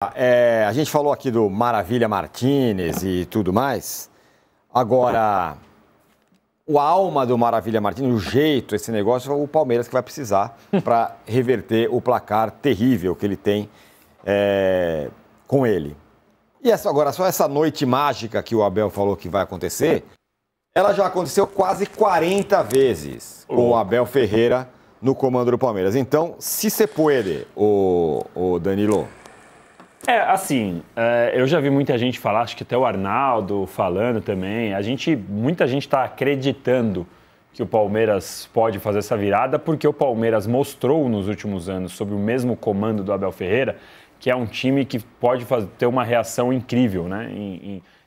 A gente falou aqui do Maravilha Martínez e tudo mais. Agora, a alma do Maravilha Martínez, o jeito, esse negócio, é o Palmeiras que vai precisar para reverter o placar terrível que ele tem com ele. E agora, só essa noite mágica que o Abel falou que vai acontecer, ela já aconteceu quase 40 vezes com o Abel Ferreira no comando do Palmeiras. Então, se puede, o Danilo. Eu já vi muita gente falar, acho que até o Arnaldo falando também, muita gente está acreditando que o Palmeiras pode fazer essa virada, porque o Palmeiras mostrou nos últimos anos, sob o mesmo comando do Abel Ferreira, que é um time que pode ter uma reação incrível, né?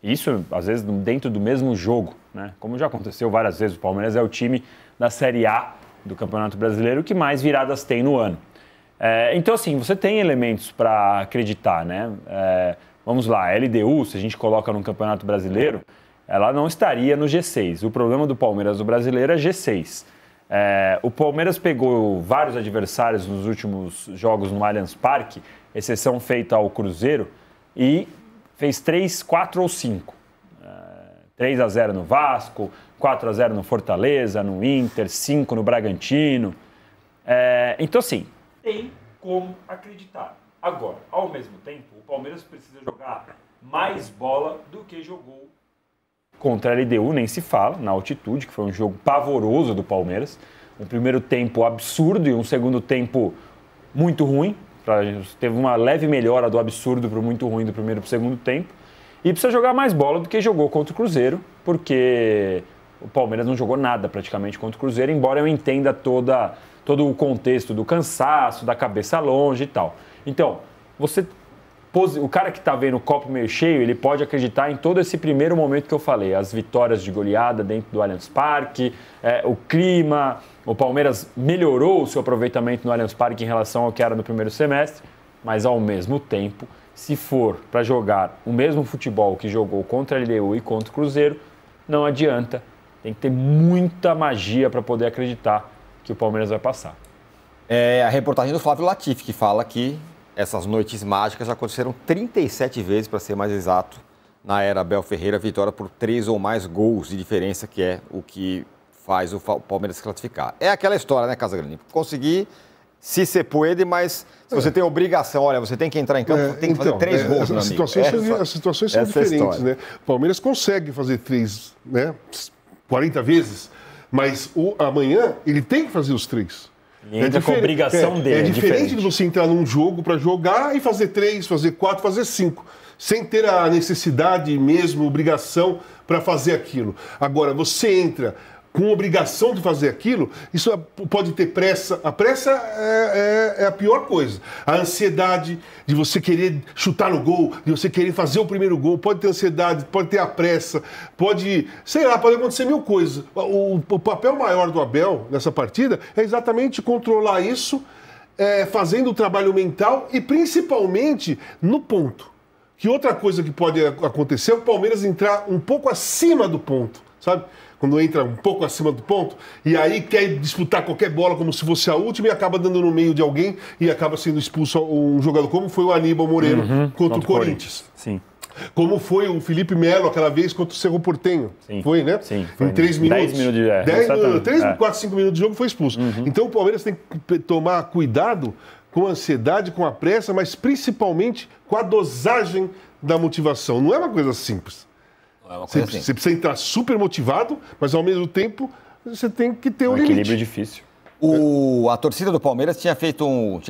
Isso, às vezes, dentro do mesmo jogo, né? Como já aconteceu várias vezes, o Palmeiras é o time da Série A do Campeonato Brasileiro que mais viradas tem no ano. Então, assim, você tem elementos para acreditar, né? Vamos lá, a LDU, se a gente coloca no Campeonato Brasileiro, ela não estaria no G6. O problema do Palmeiras do Brasileiro é G6. O Palmeiras pegou vários adversários nos últimos jogos no Allianz Parque, exceção feita ao Cruzeiro, e fez 3, 4 ou 5. 3-0 no Vasco, 4-0 no Fortaleza, no Inter, 5 no Bragantino. Então, assim, tem como acreditar. Agora, ao mesmo tempo, o Palmeiras precisa jogar mais bola do que jogou contra a LDU, nem se fala, na altitude, que foi um jogo pavoroso do Palmeiras. Um primeiro tempo absurdo e um segundo tempo muito ruim. Teve uma leve melhora do absurdo para o muito ruim do primeiro para o segundo tempo. E precisa jogar mais bola do que jogou contra o Cruzeiro, porque o Palmeiras não jogou nada praticamente contra o Cruzeiro, embora eu entenda todo o contexto do cansaço, da cabeça longe e tal. Então, o cara que está vendo o copo meio cheio, ele pode acreditar em todo esse primeiro momento que eu falei, as vitórias de goleada dentro do Allianz Parque, o clima, o Palmeiras melhorou o seu aproveitamento no Allianz Parque em relação ao que era no primeiro semestre, mas ao mesmo tempo, se for para jogar o mesmo futebol que jogou contra a LDU e contra o Cruzeiro, não adianta, tem que ter muita magia para poder acreditar que o Palmeiras vai passar. A reportagem do Flávio Latifi, que fala que essas noites mágicas já aconteceram 37 vezes, para ser mais exato, na era Abel Ferreira, vitória por 3 ou mais gols de diferença, que é o que faz o Palmeiras se classificar. É aquela história, né, Casagrande? Conseguir, se puede, mas se você tem obrigação, olha, você tem que entrar em campo, tem que fazer 3 gols, meu amigo. As situações são diferentes, né? O Palmeiras consegue fazer 3, né, 40 vezes, mas amanhã ele tem que fazer os 3. E entra com a obrigação dele. É diferente de você entrar num jogo para jogar e fazer 3, fazer 4, fazer 5, sem ter a necessidade mesmo, obrigação para fazer aquilo. Agora, você entra com obrigação de fazer aquilo, isso pode ter pressa. A pressa é a pior coisa. A ansiedade de você querer chutar no gol, de você querer fazer o primeiro gol, pode ter ansiedade, pode ter a pressa, pode acontecer mil coisas. O papel maior do Abel nessa partida é exatamente controlar isso, fazendo o trabalho mental e principalmente no ponto. Que outra coisa que pode acontecer é o Palmeiras entrar um pouco acima do ponto, sabe? Quando entra um pouco acima do ponto, e aí quer disputar qualquer bola como se fosse a última e acaba dando no meio de alguém e acaba sendo expulso um jogador, como foi o Aníbal Moreira contra o Corinthians. Sim. Como foi o Felipe Melo aquela vez contra o Cerro Porteño. Sim. Foi, né? Sim. Foi em 3 minutos. 10 minutos de 3, 4, 5 minutos de jogo foi expulso. Então o Palmeiras tem que tomar cuidado com a ansiedade, com a pressa, mas com a dosagem da motivação. Não é uma coisa simples. Você precisa entrar super motivado, mas ao mesmo tempo você tem que ter um limite. Equilíbrio difícil. A torcida do Palmeiras tinha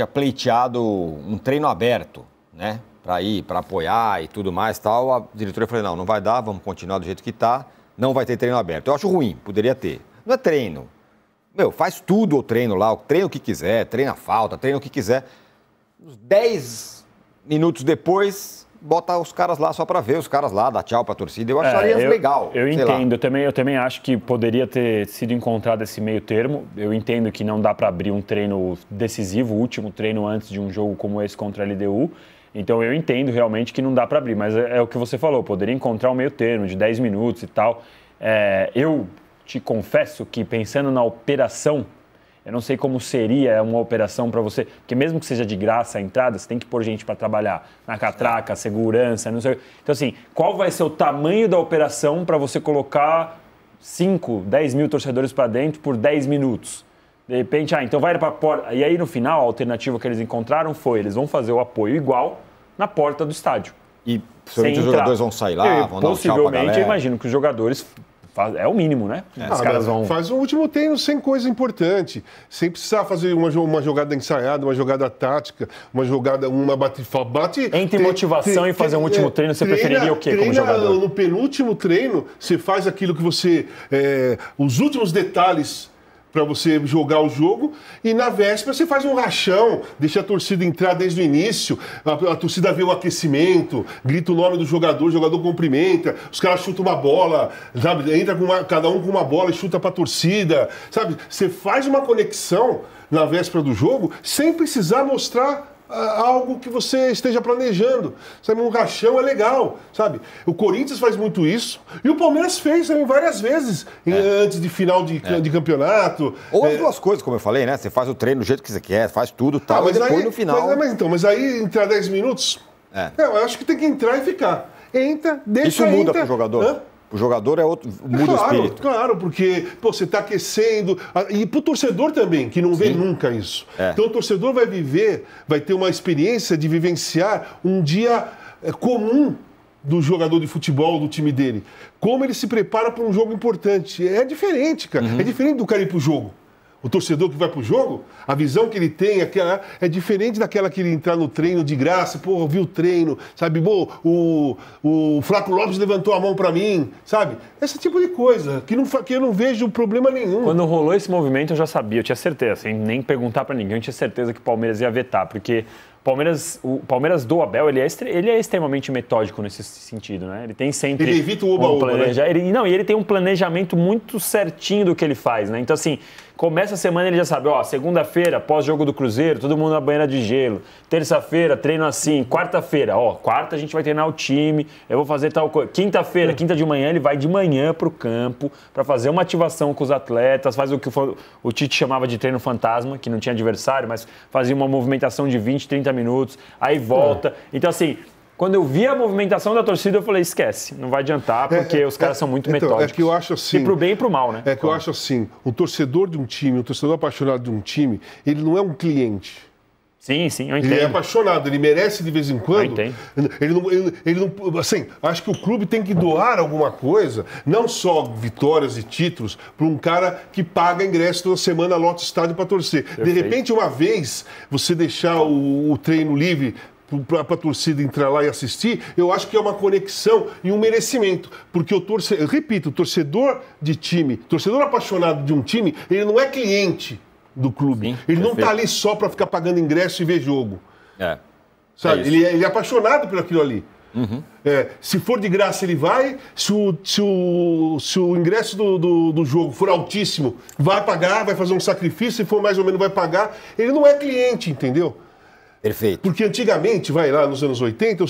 pleiteado um treino aberto, né? Para ir, para apoiar e tudo mais tal. A diretoria falou, não vai dar, vamos continuar do jeito que está, não vai ter treino aberto. Eu acho ruim, poderia ter. Não é treino. Faz tudo o treino lá, treina o que quiser, treina a falta, treina o que quiser. Uns 10 minutos depois, bota os caras lá só para ver os caras lá, dá tchau para a torcida. Eu acharia legal. Eu entendo, eu também acho que poderia ter sido encontrado esse meio termo. Eu entendo que não dá para abrir um treino decisivo, o último treino antes de um jogo como esse contra a LDU. Então eu entendo realmente que não dá para abrir, mas é o que você falou, poderia encontrar um meio termo de 10 minutos e tal. Eu te confesso que pensando na operação, Eu não sei como seria uma operação para você, porque mesmo que seja de graça a entrada, você tem que pôr gente para trabalhar na catraca, segurança, não sei. Então, assim, qual vai ser o tamanho da operação para você colocar 5, 10 mil torcedores para dentro por 10 minutos? De repente, então vai para a porta. E aí, no final, a alternativa que eles encontraram foi, eles vão fazer o apoio igual na porta do estádio. E possivelmente os jogadores vão sair lá, vão dar um tchau pra galera. Possivelmente, eu imagino que os jogadores... É o mínimo, né? Os caras vão... Faz um último treino sem coisa importante, sem precisar fazer uma jogada ensaiada, uma jogada tática, uma bate... Entre motivação e fazer um último treino, você preferiria o quê como jogador? No penúltimo treino, você faz aquilo que você... os últimos detalhes para você jogar o jogo, e na véspera você faz um rachão, deixa a torcida entrar desde o início, a torcida vê o aquecimento, grita o nome do jogador, o jogador cumprimenta, os caras chutam uma bola, sabe? Entra cada um com uma bola e chuta para a torcida, sabe? Você faz uma conexão na véspera do jogo sem precisar mostrar algo que você esteja planejando, sabe? Um rachão é legal, sabe? O Corinthians faz muito isso e o Palmeiras fez também várias vezes antes de final de campeonato. Ou as duas coisas, como eu falei, né? Você faz o treino do jeito que você quer, faz tudo tal, mas depois aí, no final... Mas aí entrar 10 minutos, eu acho que tem que entrar e ficar. Entra, deixa. Isso muda pro jogador? O jogador é outro, muda o espírito. Claro, porque você está aquecendo. E para o torcedor também, que não vê nunca isso. Então o torcedor vai ter uma experiência de vivenciar um dia comum do jogador de futebol, do time dele. Como ele se prepara para um jogo importante. É diferente, cara. É diferente do cara ir para o jogo. O torcedor que vai pro jogo, a visão que ele tem é diferente daquela que ele entrar no treino de graça, pô, viu o treino, sabe? O Flávio Lopes levantou a mão para mim, sabe? Esse tipo de coisa, que eu não vejo problema nenhum. Quando rolou esse movimento, eu já sabia, eu tinha certeza, sem nem perguntar para ninguém, eu tinha certeza que o Palmeiras ia vetar, porque o Palmeiras do Abel, ele é extremamente metódico nesse sentido, né? Ele tem sempre... Ele evita o oba-oba, né? E ele tem um planejamento muito certinho do que ele faz, né? Então, assim, começa a semana ele já sabe, segunda-feira, pós-jogo do Cruzeiro, todo mundo na banheira de gelo. Terça-feira, treino assim. Quarta-feira, quarta a gente vai treinar o time, eu vou fazer tal coisa. Quinta-feira, quinta de manhã, ele vai de manhã pro campo para fazer uma ativação com os atletas, faz o que o Tite chamava de treino fantasma, que não tinha adversário, mas fazia uma movimentação de 20, 30 minutos, aí volta. Então, assim, quando eu vi a movimentação da torcida, eu falei, esquece, não vai adiantar, porque os caras são muito metódicos. É que eu acho assim... E pro bem e pro mal, né? É que eu acho assim, o torcedor de um time, o torcedor apaixonado de um time, ele não é um cliente. Sim, eu entendo. Ele é apaixonado, ele merece de vez em quando. Eu entendo. Ele não, assim, acho que o clube tem que doar alguma coisa, não só vitórias e títulos, para um cara que paga ingresso toda semana, lota o estádio para torcer. Perfeito. De repente, uma vez, você deixar o treino livre para a torcida entrar lá e assistir, eu acho que é uma conexão e um merecimento. Porque eu repito, o torcedor de time, torcedor apaixonado de um time, ele não é cliente do clube. Sim, ele não está ali só para ficar pagando ingresso e ver jogo. Sabe? Ele é apaixonado por aquilo ali. Se for de graça, ele vai. Se o ingresso do jogo for altíssimo, vai pagar, vai fazer um sacrifício. Se for mais ou menos, vai pagar. Ele não é cliente, entendeu? Perfeito. Porque antigamente, lá nos anos 80,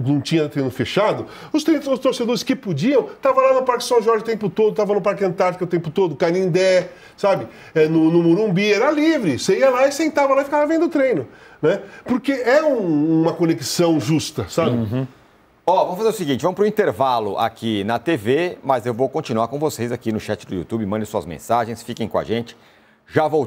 não tinha treino fechado, os torcedores que podiam, estavam lá no Parque São Jorge o tempo todo, estavam no Parque Antártica o tempo todo, Canindé, sabe? No Morumbi, era livre. Você ia lá e sentava lá e ficava vendo o treino, né? Porque é uma conexão justa, sabe? Vamos fazer o seguinte, vamos para o intervalo aqui na TV, mas eu vou continuar com vocês aqui no chat do YouTube, mandem suas mensagens, fiquem com a gente. Já voltamos.